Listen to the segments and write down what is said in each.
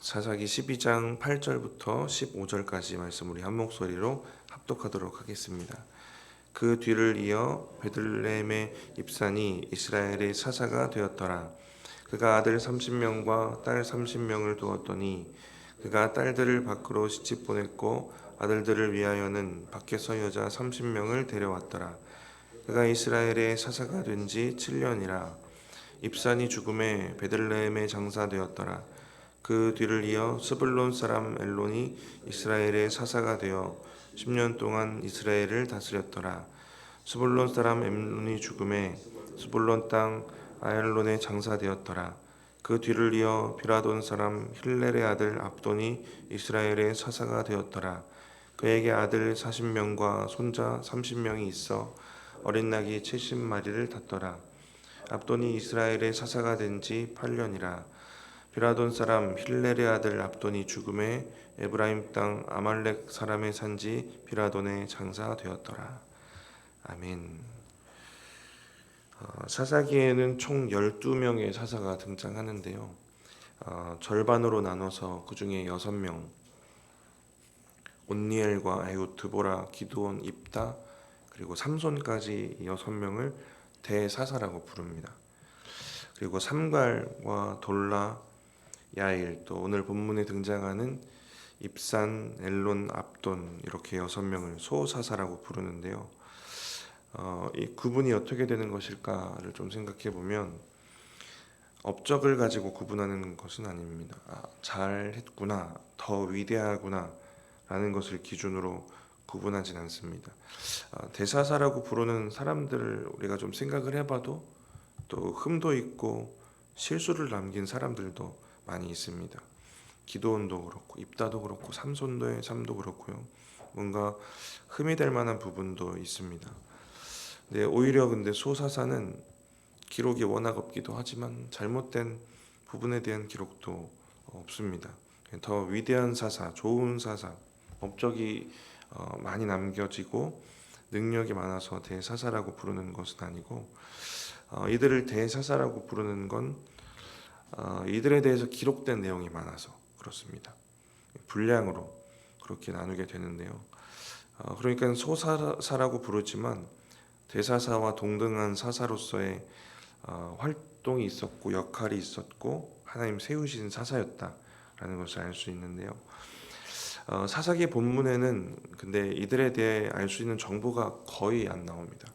사사기 12장 8절부터 15절까지 말씀 우리 한 목소리로 합독하도록 하겠습니다. 그 뒤를 이어 베들레헴의 입산이 이스라엘의 사사가 되었더라. 그가 아들 30명과 딸 30명을 두었더니 그가 딸들을 밖으로 시집 보냈고 아들들을 위하여는 밖에서 여자 30명을 데려왔더라. 그가 이스라엘의 사사가 된 지 7년이라. 입산이 죽음에 베들레헴에 장사되었더라. 그 뒤를 이어 스불론 사람 엘론이 이스라엘의 사사가 되어 10년 동안 이스라엘을 다스렸더라. 스불론 사람 엘론이 죽음에 스불론 땅 아얄론에 장사되었더라. 그 뒤를 이어 비라돈 사람 힐렐의 아들 압돈이 이스라엘의 사사가 되었더라. 그에게 아들 40명과 손자 30명이 있어 어린 낙이 70마리를 탔더라. 압돈이 이스라엘의 사사가 된 지 8년이라. 비라돈 사람 힐렐의 아들 압돈이 죽음에 에브라임 땅 아말렉 사람의 산지 비라돈에 장사되었더라. 아멘. 사사기에는 총 12명의 사사가 등장하는데요. 절반으로 나눠서 그 중에 6명, 온니엘과 아얏, 드보라, 기드온, 입다, 그리고 삼손까지 6명을 대사사라고 부릅니다. 그리고 삼갈과 돌라, 야일, 또 오늘 본문에 등장하는 입산, 엘론, 압돈 이렇게 6명을 소사사라고 부르는데요. 이 구분이 어떻게 되는 것일까를 좀 생각해 보면 업적을 가지고 구분하는 것은 아닙니다. 잘했구나, 더 위대하구나 라는 것을 기준으로 구분하진 않습니다. 대사사라고 부르는 사람들을 우리가 좀 생각을 해봐도 또 흠도 있고 실수를 남긴 사람들도 많이 있습니다. 기드온도 그렇고 입다도 그렇고 삼손도의 삶도 그렇고요. 뭔가 흠이 될 만한 부분도 있습니다. 네, 오히려 근데 소사사는 기록이 워낙 없기도 하지만 잘못된 부분에 대한 기록도 없습니다. 더 위대한 사사, 좋은 사사, 업적이 많이 남겨지고 능력이 많아서 대사사라고 부르는 것은 아니고 이들을 대사사라고 부르는 건 이들에 대해서 기록된 내용이 많아서 그렇습니다. 분량으로 그렇게 나누게 되는데요. 그러니까 소사사라고 부르지만 대사사와 동등한 사사로서의 활동이 있었고 역할이 있었고 하나님 세우신 사사였다라는 것을 알 수 있는데요. 사사기 본문에는 근데 이들에 대해 알 수 있는 정보가 거의 안 나옵니다.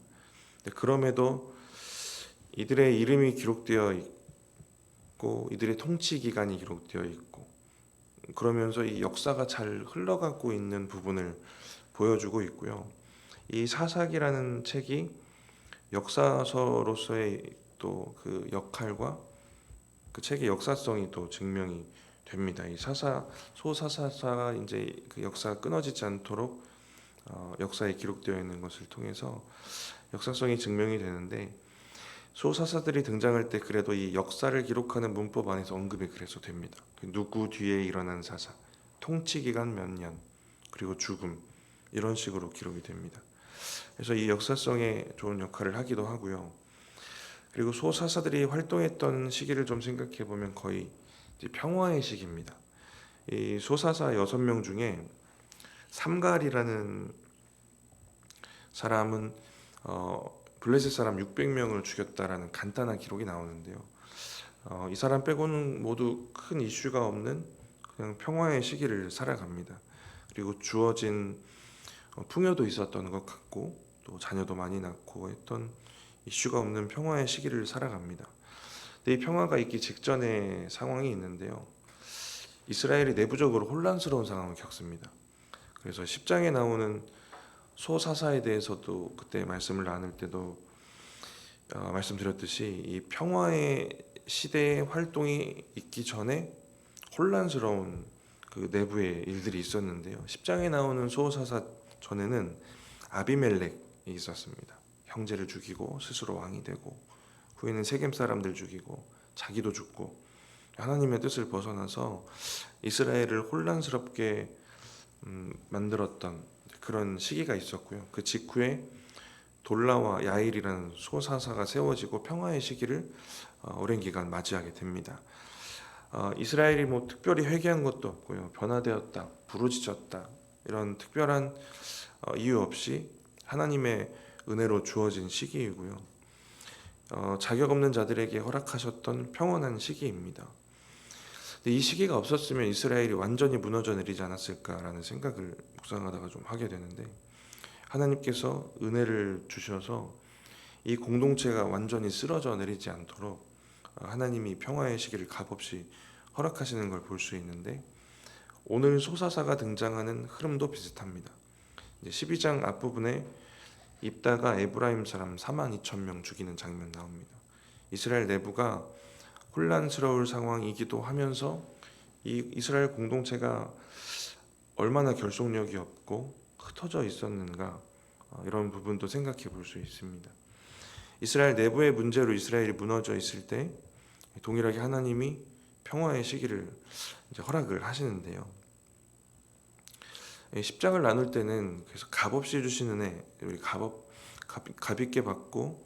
그럼에도 이들의 이름이 기록되어 있고 이들의 통치 기간이 기록되어 있고 그러면서 이 역사가 잘 흘러가고 있는 부분을 보여주고 있고요. 이 사사기라는 책이 역사서로서의 또 그 역할과 그 책의 역사성이 또 증명이 됩니다. 이 소사사가 이제 그 역사가 끊어지지 않도록 역사에 기록되어 있는 것을 통해서 역사성이 증명이 되는데 소사사들이 등장할 때 그래도 이 역사를 기록하는 문법 안에서 언급이 그래서 됩니다. 누구 뒤에 일어난 사사, 통치 기간 몇 년, 그리고 죽음 이런 식으로 기록이 됩니다. 그래서 이 역사성에 좋은 역할을 하기도 하고요. 그리고 소사사들이 활동했던 시기를 좀 생각해 보면 거의 평화의 시기입니다. 이 소사사 6명 중에 삼갈이라는 사람은 블레셋 사람 600명을 죽였다라는 간단한 기록이 나오는데요. 이 사람 빼고는 모두 큰 이슈가 없는 그냥 평화의 시기를 살아갑니다. 그리고 주어진 풍요도 있었던 것 같고 또 자녀도 많이 낳고 했던 이슈가 없는 평화의 시기를 살아갑니다. 근데 이 평화가 있기 직전의 상황이 있는데요. 이스라엘이 내부적으로 혼란스러운 상황을 겪습니다. 그래서 10장에 나오는 소사사에 대해서도 그때 말씀을 나눌 때도 말씀드렸듯이 이 평화의 시대의 활동이 있기 전에 혼란스러운 그 내부의 일들이 있었는데요. 10장에 나오는 소사사 전에는 아비멜렉이 있었습니다. 형제를 죽이고 스스로 왕이 되고 후에는 세겜 사람들 죽이고 자기도 죽고 하나님의 뜻을 벗어나서 이스라엘을 혼란스럽게 만들었던 그런 시기가 있었고요. 그 직후에 돌라와 야일이라는 소사사가 세워지고 평화의 시기를 오랜 기간 맞이하게 됩니다. 이스라엘이 뭐 특별히 회개한 것도 없고요. 변화되었다, 부르짖었다 이런 특별한 이유 없이 하나님의 은혜로 주어진 시기이고요. 자격 없는 자들에게 허락하셨던 평온한 시기입니다. 근데 이 시기가 없었으면 이스라엘이 완전히 무너져 내리지 않았을까라는 생각을 묵상하다가 좀 하게 되는데, 하나님께서 은혜를 주셔서 이 공동체가 완전히 쓰러져 내리지 않도록 하나님이 평화의 시기를 값없이 허락하시는 걸 볼 수 있는데, 오늘 소사사가 등장하는 흐름도 비슷합니다. 12장 앞부분에 입다가 에브라임 사람 42,000명 죽이는 장면 나옵니다. 이스라엘 내부가 혼란스러울 상황이기도 하면서 이 이스라엘 공동체가 얼마나 결속력이 없고 흩어져 있었는가, 이런 부분도 생각해 볼 수 있습니다. 이스라엘 내부의 문제로 이스라엘이 무너져 있을 때 동일하게 하나님이 평화의 시기를 이제 허락을 하시는데요. 십장을 나눌 때는 그래서 값없이 주시는 애, 우리 값 있게 받고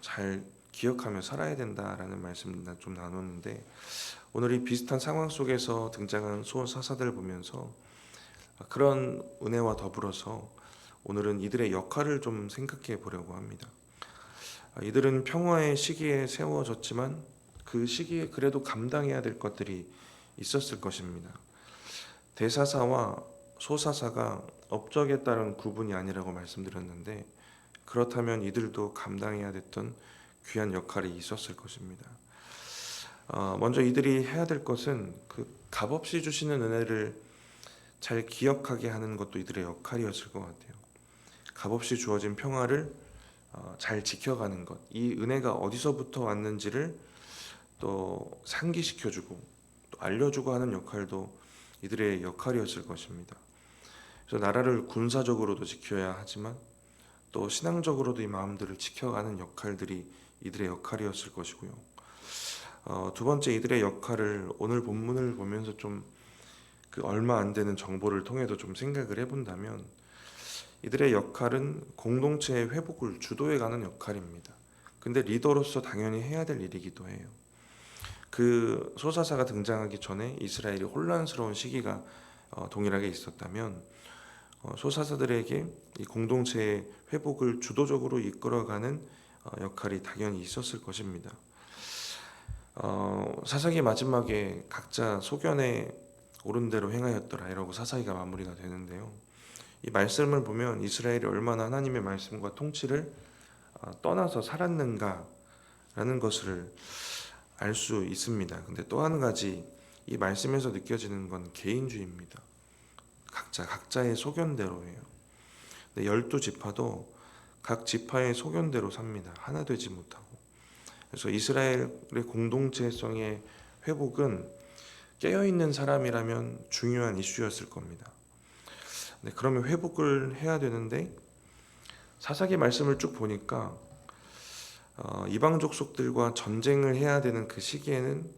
잘 기억하며 살아야 된다라는 말씀 좀 나눴는데, 오늘 이 비슷한 상황 속에서 등장한 소사사들을 보면서 그런 은혜와 더불어서 오늘은 이들의 역할을 좀 생각해 보려고 합니다. 이들은 평화의 시기에 세워졌지만 그 시기에 그래도 감당해야 될 것들이 있었을 것입니다. 대사사와 소사사가 업적에 따른 구분이 아니라고 말씀드렸는데, 그렇다면 이들도 감당해야 됐던 귀한 역할이 있었을 것입니다. 먼저 이들이 해야 될 것은 그 값없이 주시는 은혜를 잘 기억하게 하는 것도 이들의 역할이었을 것 같아요. 값없이 주어진 평화를 잘 지켜가는 것, 이 은혜가 어디서부터 왔는지를 또 상기시켜주고 또 알려주고 하는 역할도 이들의 역할이었을 것입니다. 그래서 나라를 군사적으로도 지켜야 하지만 또 신앙적으로도 이 마음들을 지켜가는 역할들이 이들의 역할이었을 것이고요. 두 번째, 이들의 역할을 오늘 본문을 보면서 좀 그 얼마 안 되는 정보를 통해도 좀 생각을 해본다면, 이들의 역할은 공동체의 회복을 주도해가는 역할입니다. 근데 리더로서 당연히 해야 될 일이기도 해요. 그 소사사가 등장하기 전에 이스라엘이 혼란스러운 시기가 동일하게 있었다면, 소사사들에게 이 공동체의 회복을 주도적으로 이끌어가는 역할이 당연히 있었을 것입니다. 사사기 마지막에 각자 소견에 옳은 대로 행하였더라 이라고 사사기가 마무리가 되는데요. 이 말씀을 보면 이스라엘이 얼마나 하나님의 말씀과 통치를 떠나서 살았는가라는 것을 알 수 있습니다. 근데 또 한 가지 이 말씀에서 느껴지는 건 개인주의입니다. 각자의 소견대로 해요. 12지파도 각 지파의 소견대로 삽니다. 하나 되지 못하고. 그래서 이스라엘의 공동체성의 회복은 깨어있는 사람이라면 중요한 이슈였을 겁니다. 그러면 회복을 해야 되는데, 사사기 말씀을 쭉 보니까 이방 족속들과 전쟁을 해야 되는 그 시기에는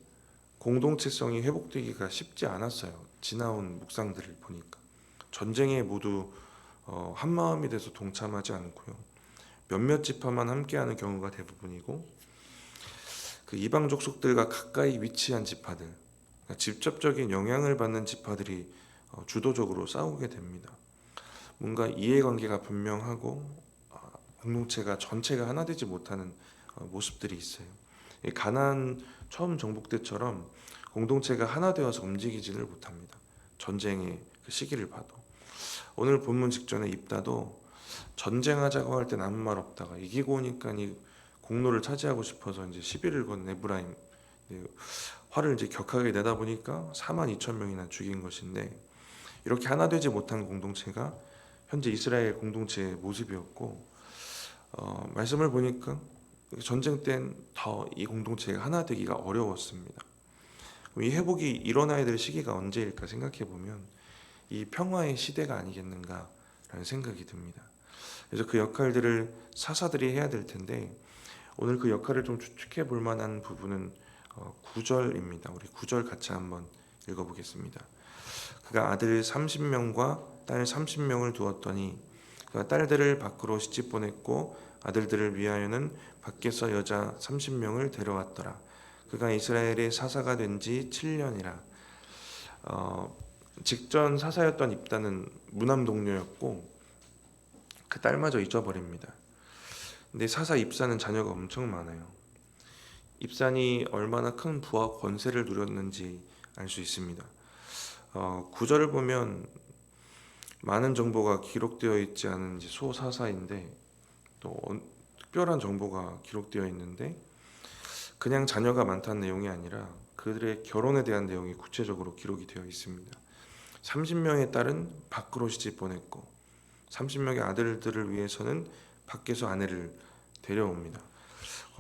공동체성이 회복되기가 쉽지 않았어요. 지나온 묵상들을 보니까 전쟁에 모두 한 마음이 돼서 동참하지 않고요. 몇몇 지파만 함께하는 경우가 대부분이고, 그 이방 족속들과 가까이 위치한 지파들, 그러니까 직접적인 영향을 받는 지파들이 주도적으로 싸우게 됩니다. 뭔가 이해관계가 분명하고 공동체가 전체가 하나 되지 못하는 모습들이 있어요. 가나안 처음 정복 때처럼 공동체가 하나 되어서 움직이지를 못합니다. 전쟁의 그 시기를 봐도. 오늘 본문 직전에 입다도 전쟁하자고 할 땐 아무 말 없다가 이기고 오니까 이 공로를 차지하고 싶어서 이제 시비를 건 에브라임, 화를 이제 격하게 내다 보니까 42,000명이나 죽인 것인데, 이렇게 하나 되지 못한 공동체가 현재 이스라엘 공동체의 모습이었고, 말씀을 보니까 전쟁 땐 더 이 공동체가 하나 되기가 어려웠습니다. 이 회복이 일어나야 될 시기가 언제일까 생각해 보면 이 평화의 시대가 아니겠는가라는 생각이 듭니다. 그래서 그 역할들을 사사들이 해야 될 텐데, 오늘 그 역할을 좀 추측해 볼 만한 부분은 9절입니다. 우리 9절 같이 한번 읽어보겠습니다. 그가 아들 30명과 딸 30명을 두었더니 그가 딸들을 밖으로 시집 보냈고 아들들을 위하여는 밖에서 여자 30명을 데려왔더라. 그가 이스라엘의 사사가 된 지 7년이라. 직전 사사였던 입다는 무남 동료였고 그 딸마저 잊어버립니다. 근데 사사 입사는 자녀가 엄청 많아요. 입산이 얼마나 큰 부와 권세를 누렸는지 알 수 있습니다. 구절을 보면 많은 정보가 기록되어 있지 않은 이제 소사사인데 또 특별한 정보가 기록되어 있는데 그냥 자녀가 많다는 내용이 아니라 그들의 결혼에 대한 내용이 구체적으로 기록이 되어 있습니다. 30명의 딸은 밖으로 시집 보냈고 30명의 아들들을 위해서는 밖에서 아내를 데려옵니다.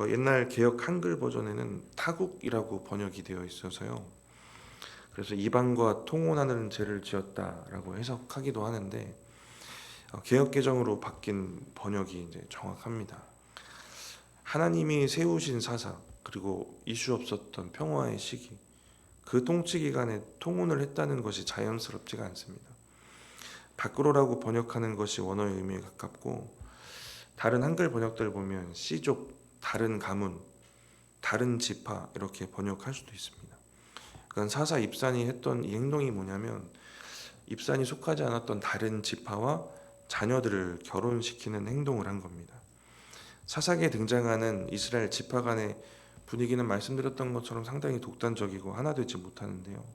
옛날 개역 한글 버전에는 타국이라고 번역이 되어 있어서요. 그래서 이방과 통혼하는 죄를 지었다라고 해석하기도 하는데 개역 개정으로 바뀐 번역이 이제 정확합니다. 하나님이 세우신 사사 그리고 이슈 없었던 평화의 시기 그 통치 기간에 통혼을 했다는 것이 자연스럽지가 않습니다. 밖으로라고 번역하는 것이 원어의 의미에 가깝고 다른 한글 번역들 보면 씨족, 다른 가문, 다른 지파 이렇게 번역할 수도 있습니다. 그건 사사 입산이 했던 이 행동이 뭐냐면 입산이 속하지 않았던 다른 지파와 자녀들을 결혼시키는 행동을 한 겁니다. 사사기에 등장하는 이스라엘 지파 간의 분위기는 말씀드렸던 것처럼 상당히 독단적이고 하나 되지 못하는데요.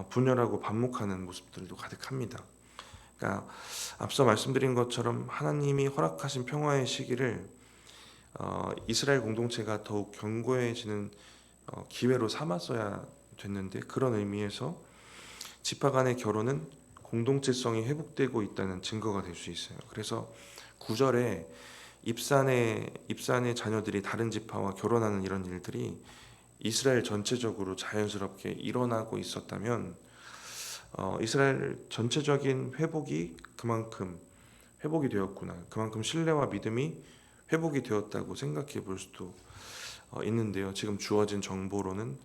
분열하고 반목하는 모습들도 가득합니다. 그러니까 앞서 말씀드린 것처럼 하나님이 허락하신 평화의 시기를 이스라엘 공동체가 더욱 견고해지는 기회로 삼았어야 됐는데 그런 의미에서 지파 간의 결혼은 공동체성이 회복되고 있다는 증거가 될 수 있어요. 그래서 9절에 입산의 자녀들이 다른 지파와 결혼하는 이런 일들이 이스라엘 전체적으로 자연스럽게 일어나고 있었다면 이스라엘 전체적인 회복이 그만큼 회복이 되었구나. 그만큼 신뢰와 믿음이 회복이 되었다고 생각해 볼 수도 있는데요. 지금 주어진 정보로는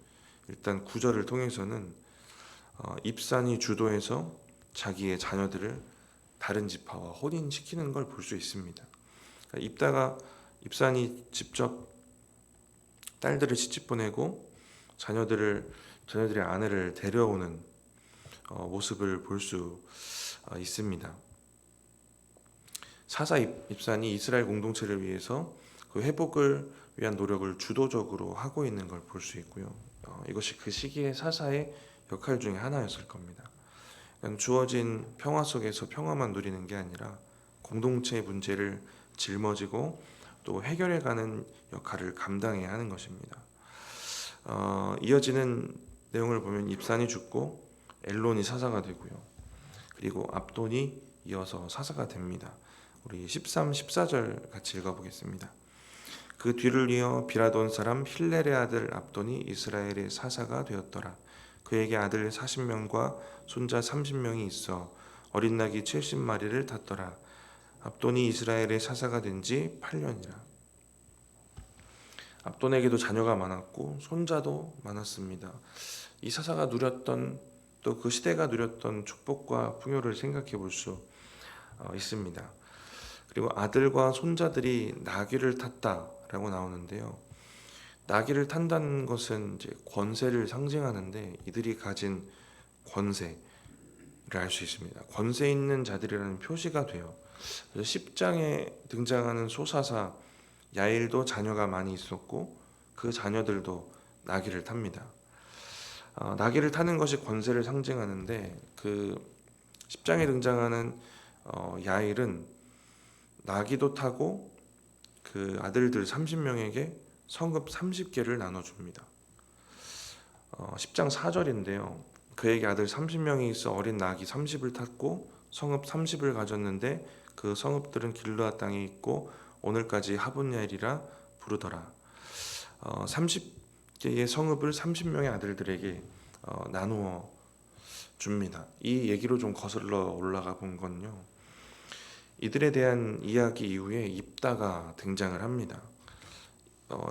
일단 9절을 통해서는 입산이 주도해서 자기의 자녀들을 다른 지파와 혼인시키는 걸 볼 수 있습니다. 그러니까 입산이 직접 딸들을 시집 보내고 자녀들의 아내를 데려오는 모습을 볼 수 있습니다. 사사 입산이 이스라엘 공동체를 위해서 그 회복을 위한 노력을 주도적으로 하고 있는 걸 볼 수 있고요. 이것이 그 시기의 사사의 역할 중에 하나였을 겁니다. 그냥 주어진 평화 속에서 평화만 누리는 게 아니라 공동체의 문제를 짊어지고 또 해결해가는 역할을 감당해야 하는 것입니다. 이어지는 내용을 보면 입산이 죽고 엘론이 사사가 되고요. 그리고 압돈이 이어서 사사가 됩니다. 우리 13, 14절 같이 읽어보겠습니다. 그 뒤를 이어 비라돈 사람 힐렐의 아들 압돈이 이스라엘의 사사가 되었더라. 그에게 아들 40명과 손자 30명이 있어 어린 낙이 70마리를 탔더라. 압돈이 이스라엘의 사사가 된 지 8년이라. 압돈에게도 자녀가 많았고 손자도 많았습니다. 이 사사가 누렸던 또 그 시대가 누렸던 축복과 풍요를 생각해 볼 수 있습니다. 그리고 아들과 손자들이 나귀를 탔다라고 나오는데요. 나귀를 탄다는 것은 이제 권세를 상징하는데 이들이 가진 권세를 알 수 있습니다. 권세 있는 자들이라는 표시가 돼요. 그래서 10장에 등장하는 소사사 야일도 자녀가 많이 있었고 그 자녀들도 나귀를 탑니다. 나귀를 타는 것이 권세를 상징하는데 그 10장에 등장하는 야일은 나귀도 타고 그 아들들 30명에게 성읍 30개를 나눠줍니다. 10장 4절인데요. 그에게 아들 30명이 있어 어린 나귀 30을 탔고 성읍 30을 가졌는데 그 성읍들은 길르앗 땅에 있고 오늘까지 하봇야일이라 부르더라. 30개의 성읍을 30명의 아들들에게 나누어 줍니다. 이 얘기로 좀 거슬러 올라가 본 건요. 이들에 대한 이야기 이후에 입다가 등장을 합니다.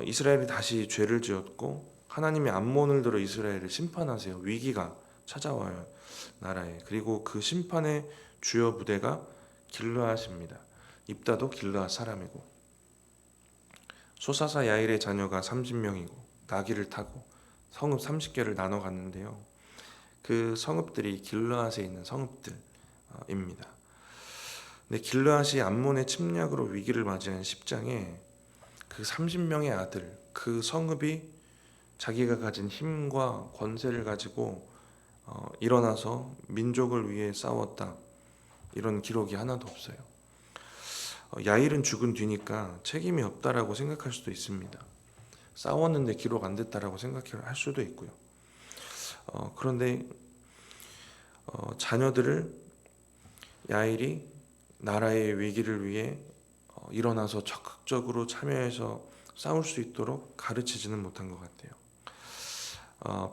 이스라엘이 다시 죄를 지었고 하나님이 암몬을 들어 이스라엘을 심판하세요. 위기가 찾아와요. 나라에. 그리고 그 심판의 주요 부대가 길르앗입니다. 입다도 길르앗 사람이고 소사사 야일의 자녀가 30명이고 나귀를 타고 성읍 30개를 나눠 갔는데요. 그 성읍들이 길르앗에 있는 성읍들입니다. 근데 길르앗이 암몬의 침략으로 위기를 맞이한 10장에 그 30명의 아들, 그 성읍이 자기가 가진 힘과 권세를 가지고 일어나서 민족을 위해 싸웠다, 이런 기록이 하나도 없어요. 야일은 죽은 뒤니까 책임이 없다라고 생각할 수도 있습니다. 싸웠는데 기록 안 됐다라고 생각할 수도 있고요. 그런데 자녀들을 야일이 나라의 위기를 위해 일어나서 적극적으로 참여해서 싸울 수 있도록 가르치지는 못한 것 같아요.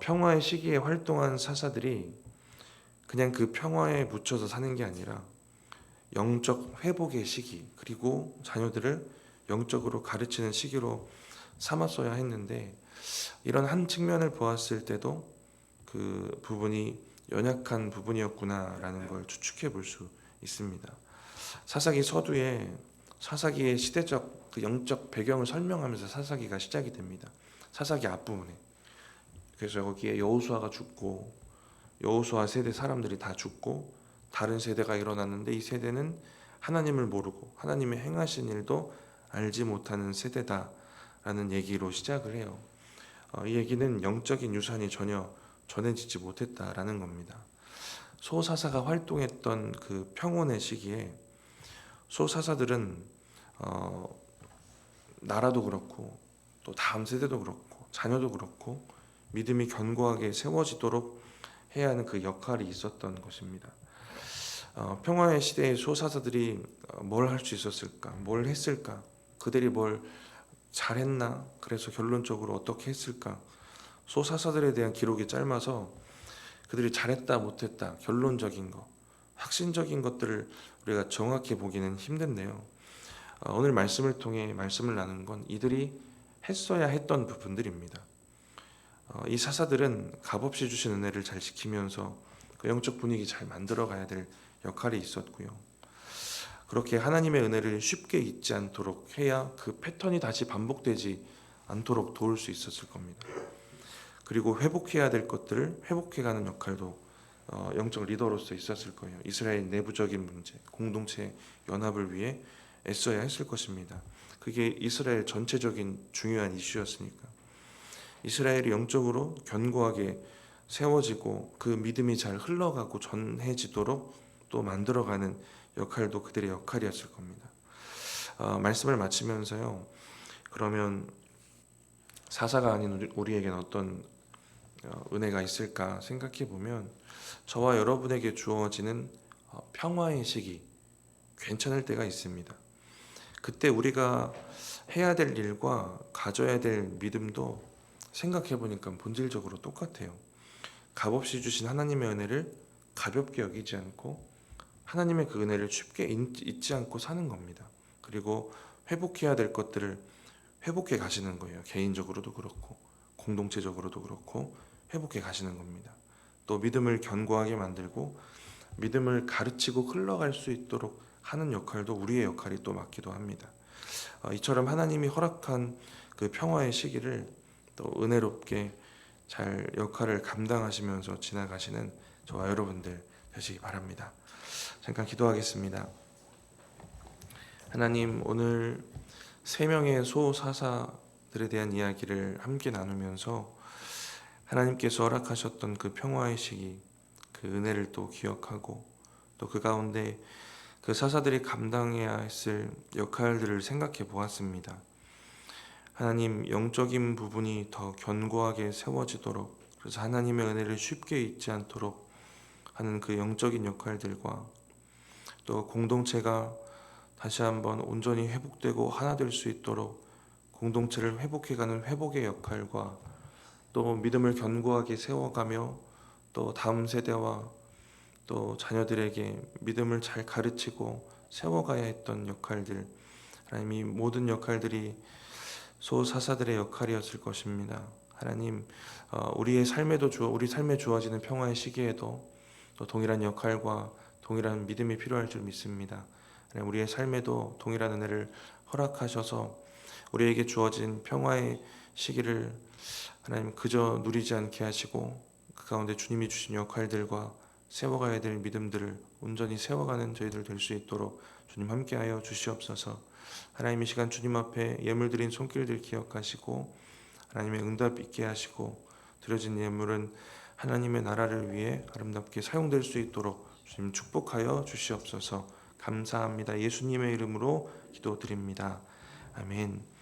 평화의 시기에 활동한 사사들이 그냥 그 평화에 묻혀서 사는 게 아니라 영적 회복의 시기, 그리고 자녀들을 영적으로 가르치는 시기로 삼았어야 했는데, 이런 한 측면을 보았을 때도 그 부분이 연약한 부분이었구나라는 걸 추측해 볼 수 있습니다. 사사기 서두에 사사기의 시대적 그 영적 배경을 설명하면서 사사기가 시작이 됩니다. 사사기 앞부분에. 그래서 여기에 여호수아가 죽고 여호수아 세대 사람들이 다 죽고 다른 세대가 일어났는데, 이 세대는 하나님을 모르고 하나님의 행하신 일도 알지 못하는 세대다라는 얘기로 시작을 해요. 이 얘기는 영적인 유산이 전혀 전해지지 못했다라는 겁니다. 소사사가 활동했던 그 평온의 시기에 소사사들은 나라도 그렇고 또 다음 세대도 그렇고 자녀도 그렇고 믿음이 견고하게 세워지도록 해야 하는 그 역할이 있었던 것입니다. 평화의 시대의 소사사들이 뭘 할 수 있었을까? 뭘 했을까? 그들이 뭘 잘했나? 그래서 결론적으로 어떻게 했을까? 소사사들에 대한 기록이 짧아서 그들이 잘했다 못했다, 결론적인 거, 확신적인 것들을 우리가 정확히 보기는 힘든데요. 오늘 말씀을 통해 말씀을 나눈 건 이들이 했어야 했던 부분들입니다. 이 사사들은 값없이 주신 은혜를 잘 지키면서 그 영적 분위기 잘 만들어 가야 될 역할이 있었고요. 그렇게 하나님의 은혜를 쉽게 잊지 않도록 해야 그 패턴이 다시 반복되지 않도록 도울 수 있었을 겁니다. 그리고 회복해야 될 것들을 회복해가는 역할도 영적 리더로서 있었을 거예요. 이스라엘 내부적인 문제, 공동체 연합을 위해 애써야 했을 것입니다. 그게 이스라엘 전체적인 중요한 이슈였으니까. 이스라엘이 영적으로 견고하게 세워지고 그 믿음이 잘 흘러가고 전해지도록 또 만들어가는 역할도 그들의 역할이었을 겁니다. 말씀을 마치면서요, 그러면 사사가 아닌 우리에게는 어떤 은혜가 있을까 생각해 보면, 저와 여러분에게 주어지는 평화의 시기, 괜찮을 때가 있습니다. 그때 우리가 해야 될 일과 가져야 될 믿음도 생각해 보니까 본질적으로 똑같아요. 값없이 주신 하나님의 은혜를 가볍게 여기지 않고 하나님의 그 은혜를 쉽게 잊지 않고 사는 겁니다. 그리고 회복해야 될 것들을 회복해 가시는 거예요. 개인적으로도 그렇고 공동체적으로도 그렇고 회복해 가시는 겁니다. 또 믿음을 견고하게 만들고 믿음을 가르치고 흘러갈 수 있도록 하는 역할도 우리의 역할이 또 맞기도 합니다. 이처럼 하나님이 허락한 그 평화의 시기를 또 은혜롭게 잘 역할을 감당하시면서 지나가시는 저와 여러분들 되시기 바랍니다. 잠깐 기도하겠습니다. 하나님, 오늘 세 명의 소사사들에 대한 이야기를 함께 나누면서 하나님께서 허락하셨던 그 평화의 시기, 그 은혜를 또 기억하고 또 그 가운데 그 사사들이 감당해야 했을 역할들을 생각해 보았습니다. 하나님, 영적인 부분이 더 견고하게 세워지도록, 그래서 하나님의 은혜를 쉽게 잊지 않도록 하는 그 영적인 역할들과 또 공동체가 다시 한번 온전히 회복되고 하나 될 수 있도록 공동체를 회복해가는 회복의 역할과 또 믿음을 견고하게 세워가며 또 다음 세대와 또 자녀들에게 믿음을 잘 가르치고 세워가야 했던 역할들, 하나님, 이 모든 역할들이 소사사들의 역할이었을 것입니다. 하나님, 우리 삶에 주어지는 평화의 시기에도 또 동일한 역할과 동일한 믿음이 필요할 줄 믿습니다. 하나님, 우리의 삶에도 동일한 은혜를 허락하셔서 우리에게 주어진 평화의 시기를 하나님 그저 누리지 않게 하시고 그 가운데 주님이 주신 역할들과 세워가야 될 믿음들을 온전히 세워가는 저희들 될 수 있도록 주님 함께하여 주시옵소서. 하나님 이 시간 주님 앞에 예물 드린 손길들 기억하시고 하나님의 응답 있게 하시고 드려진 예물은 하나님의 나라를 위해 아름답게 사용될 수 있도록 주님 축복하여 주시옵소서. 감사합니다. 예수님의 이름으로 기도드립니다. 아멘.